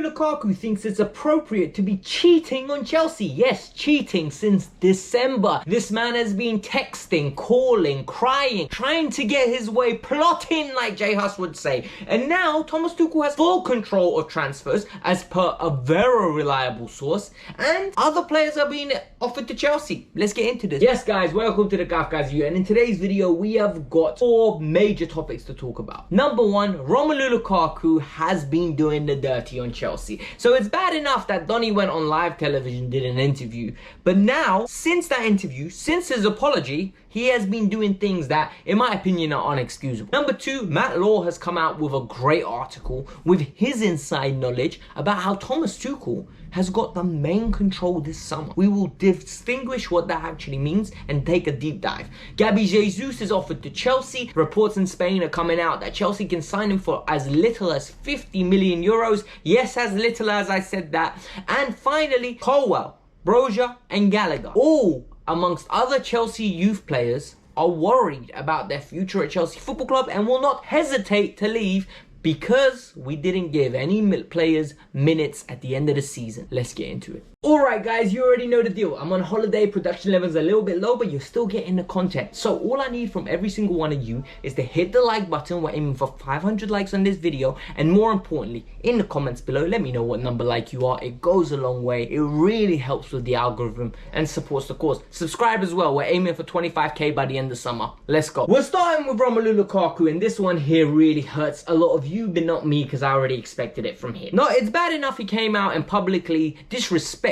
Romelu Lukaku thinks it's appropriate to be cheating on Chelsea. Yes, cheating since December. This man has been texting, calling, crying, trying to get his way, plotting like J Hus would say. And now Thomas Tuchel has full control of transfers as per a very reliable source, and other players are being offered to Chelsea. Let's get into this. Yes guys, welcome to the Kavkas View, and in today's video we have got 4 major topics to talk about. Number 1, Romelu Lukaku has been doing the dirty on Chelsea. So it's bad enough that Donny went on live television, did an interview, but now, since that interview, since his apology, he has been doing things that, in my opinion, are unexcusable. Number 2, Matt Law has come out with a great article with his inside knowledge about how Thomas Tuchel has got the main control this summer. We will distinguish what that actually means and take a deep dive. Gabriel Jesus is offered to Chelsea. Reports in Spain are coming out that Chelsea can sign him for as little as 50 million euros. Yes, as little as I said that. And finally, Colwell, Broja and Gallagher, all amongst other Chelsea youth players, are worried about their future at Chelsea Football Club and will not hesitate to leave because we didn't give any players minutes at the end of the season. Let's get into it. Alright guys, you already know the deal. I'm on holiday, production level's a little bit low, but you're still getting the content. So all I need from every single one of you is to hit the like button. We're aiming for 500 likes on this video, and more importantly, in the comments below, let me know what number like you are. It goes a long way. It really helps with the algorithm and supports the cause. Subscribe as well. We're aiming for 25k by the end of summer. Let's go. We're starting with Romelu Lukaku, and this one here really hurts a lot of you, but not me, because I already expected it from him. No, it's bad enough he came out and publicly disrespected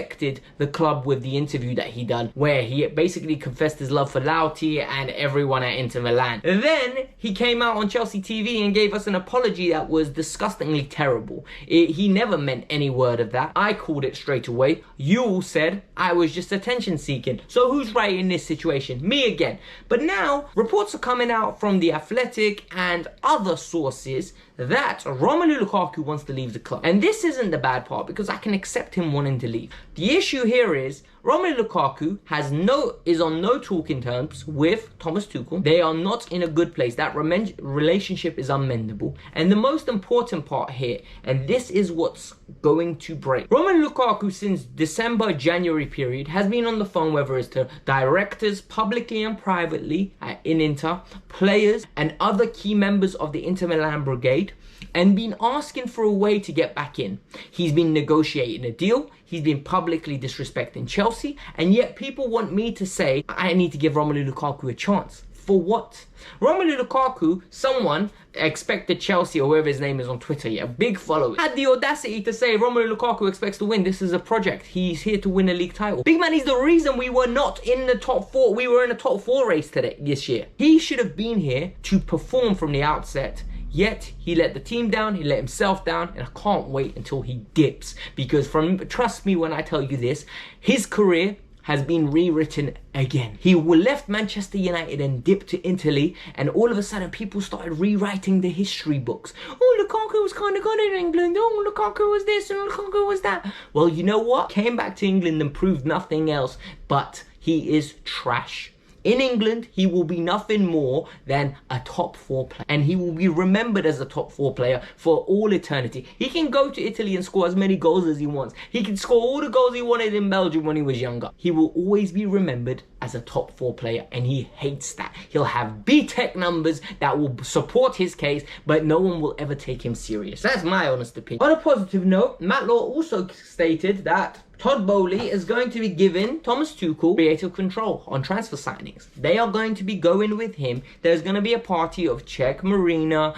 the club with the interview that he done, where he basically confessed his love for Lauti and everyone at Inter Milan. Then he came out on Chelsea TV and gave us an apology that was disgustingly terrible. He never meant any word of that. I called it straight away. You all said I was just attention seeking. So who's right in this situation? Me again. But now reports are coming out from The Athletic and other sources that Romelu Lukaku wants to leave the club. And this isn't the bad part, because I can accept him wanting to leave. The issue here is Romelu Lukaku is on no talking terms with Thomas Tuchel. They are not in a good place. That relationship is unmendable. And the most important part here, and this is what's going to break, Romelu Lukaku since December, January period has been on the phone, whether it's to directors publicly and privately in Inter, players and other key members of the Inter Milan brigade, and been asking for a way to get back in. He's been negotiating a deal. He's been publicly disrespecting Chelsea, and yet people want me to say I need to give Romelu Lukaku a chance. For what? Romelu Lukaku, someone expected Chelsea, or whoever his name is on Twitter, yeah, big follower, had the audacity to say Romelu Lukaku expects to win. This is a project. He's here to win a league title. Big man, he's the reason we were not in the top 4. We were in a top 4 race this year. He should have been here to perform from the outset. Yet, he let the team down, he let himself down, and I can't wait until he dips. Because trust me when I tell you this, his career has been rewritten again. He left Manchester United and dipped to Italy, and all of a sudden people started rewriting the history books. Oh, Lukaku was kind of good in England. Oh, Lukaku was this and Lukaku was that. Well, you know what? Came back to England and proved nothing else, but he is trash. In England, he will be nothing more than a top 4 player. And he will be remembered as a top 4 player for all eternity. He can go to Italy and score as many goals as he wants. He can score all the goals he wanted in Belgium when he was younger. He will always be remembered as a top 4 player, and he hates that. He'll have B-Tech numbers that will support his case, but no one will ever take him serious. That's my honest opinion. On a positive note, Matt Law also stated that Todd Bowley is going to be giving Thomas Tuchel creative control on transfer signings. They are going to be going with him. There's going to be a party of Czech, Marina,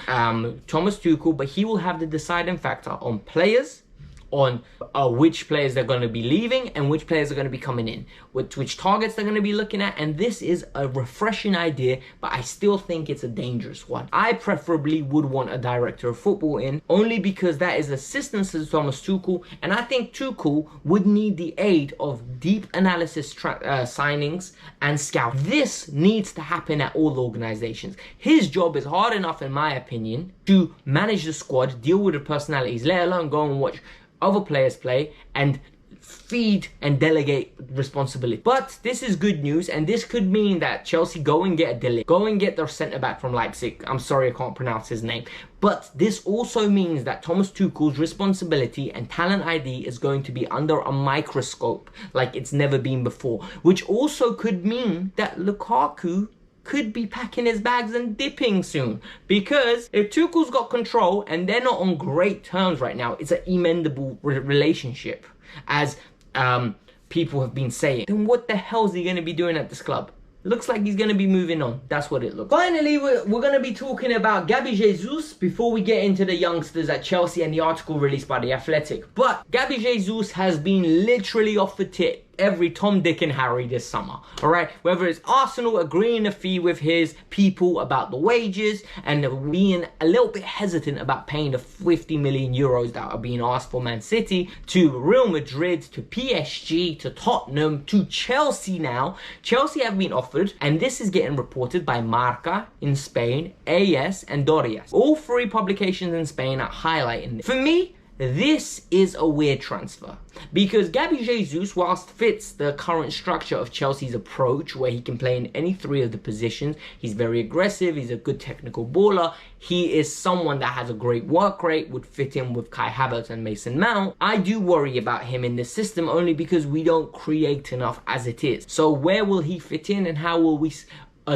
Thomas Tuchel, but he will have the deciding factor on players, on which players they're going to be leaving and which players are going to be coming in, which targets they're going to be looking at. And this is a refreshing idea, but I still think it's a dangerous one. I preferably would want a director of football in, only because that is assistance to Thomas Tuchel, and I think Tuchel would need the aid of deep analysis signings and scouting. This needs to happen at all organizations. His job is hard enough, in my opinion, to manage the squad, deal with the personalities, let alone go and watch other players play and feed and delegate responsibility. But this is good news, and this could mean that Chelsea go and get a Dele, go and get their centre-back from Leipzig. I'm sorry, I can't pronounce his name. But this also means that Thomas Tuchel's responsibility and talent ID is going to be under a microscope like it's never been before, which also could mean that Lukaku could be packing his bags and dipping soon. Because if Tuchel's got control and they're not on great terms right now, it's an emendable relationship, as people have been saying, then what the hell is he going to be doing at this club? Looks like he's going to be moving on. That's what it looks like. Finally, we're going to be talking about Gabriel Jesus before we get into the youngsters at Chelsea and the article released by The Athletic. But Gabriel Jesus has been literally offered to every Tom, Dick and Harry this summer, all right? Whether it's Arsenal agreeing a fee with his people about the wages and being a little bit hesitant about paying the 50 million euros that are being asked for Man City, to Real Madrid, to PSG, to Tottenham, to Chelsea now. Chelsea have been offered, and this is getting reported by Marca in Spain, AS and Dorias. All three publications in Spain are highlighting it. For me, this is a weird transfer because Gabriel Jesus, whilst fits the current structure of Chelsea's approach where he can play in any three of the positions, he's very aggressive, he's a good technical baller, he is someone that has a great work rate, would fit in with Kai Havertz and Mason Mount. I do worry about him in this system only because we don't create enough as it is. So where will he fit in and how will we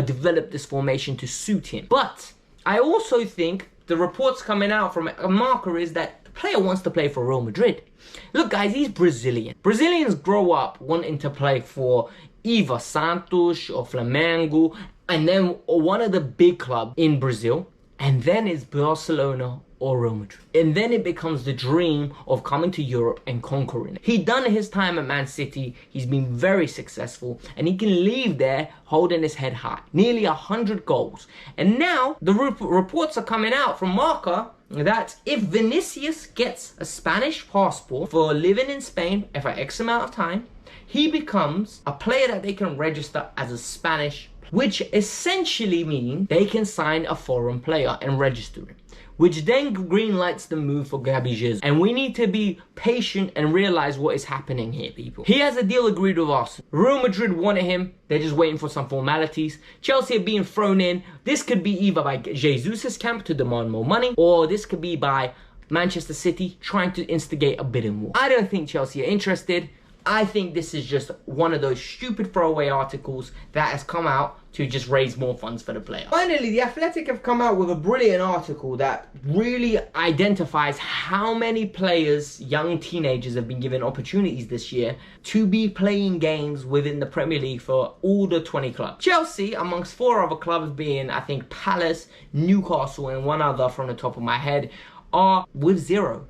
develop this formation to suit him? But I also think the reports coming out from a marker is that player wants to play for Real Madrid. Look guys, he's Brazilian. Brazilians grow up wanting to play for either Santos or Flamengo and then one of the big clubs in Brazil, and then it's Barcelona or Real Madrid. And then it becomes the dream of coming to Europe and conquering it. He'd done his time at Man City, he's been very successful, and he can leave there holding his head high. Nearly 100 goals. And now the reports are coming out from Marca that if Vinicius gets a Spanish passport for living in Spain for X amount of time, he becomes a player that they can register as a Spanish player, which essentially means they can sign a foreign player and register him, which then green lights the move for Gabriel Jesus. And we need to be patient and realize what is happening here, people. He has a deal agreed with us. Real Madrid wanted him. They're just waiting for some formalities. Chelsea are being thrown in. This could be either by Jesus' camp to demand more money, or this could be by Manchester City trying to instigate a bidding war. I don't think Chelsea are interested. I think this is just one of those stupid throwaway articles that has come out to just raise more funds for the player. Finally, The Athletic have come out with a brilliant article that really identifies how many players, young teenagers, have been given opportunities this year to be playing games within the Premier League for all the 20 clubs. Chelsea, amongst 4 other clubs being, I think, Palace, Newcastle, and one other from the top of my head, are with 0.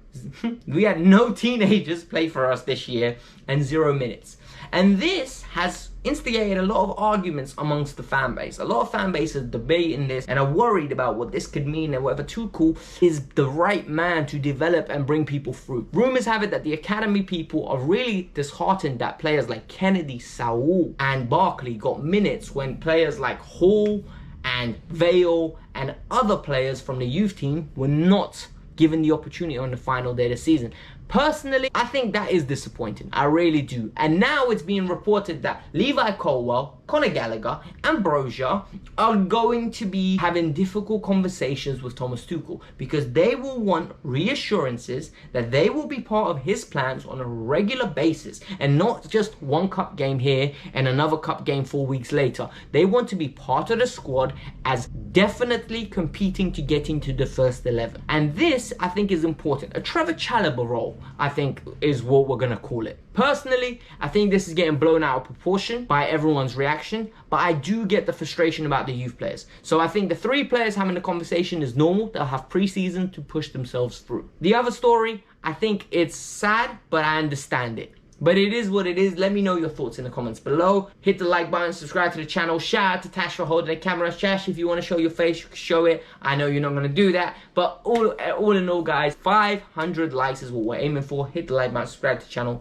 We had no teenagers play for us this year and 0 minutes. And this has instigated a lot of arguments amongst the fan base. A lot of fan base is debating this and are worried about what this could mean and whether Tuchel is the right man to develop and bring people through. Rumors have it that the academy people are really disheartened that players like Kennedy, Saul and Barkley got minutes when players like Hall and Vale and other players from the youth team were not given the opportunity on the final day of the season. Personally, I think that is disappointing. I really do. And now it's being reported that Levi Colwill, Conor Gallagher, and Brozier are going to be having difficult conversations with Thomas Tuchel because they will want reassurances that they will be part of his plans on a regular basis and not just one cup game here and another cup game 4 weeks later. They want to be part of the squad as definitely competing to get into the first 11. And this, I think, is important. A Trevor Chalobah role, I think, is what we're going to call it. Personally, I think this is getting blown out of proportion by everyone's reaction, but I do get the frustration about the youth players. So I think the 3 players having the conversation is normal. They'll have pre-season to push themselves through. The other story, I think it's sad, but I understand it. But it is what it is. Let me know your thoughts in the comments below. Hit the like button, subscribe to the channel. Shout out to Tash for holding the camera. Tash, if you want to show your face, you can show it. I know you're not going to do that. But all in all, guys, 500 likes is what we're aiming for. Hit the like button, subscribe to the channel.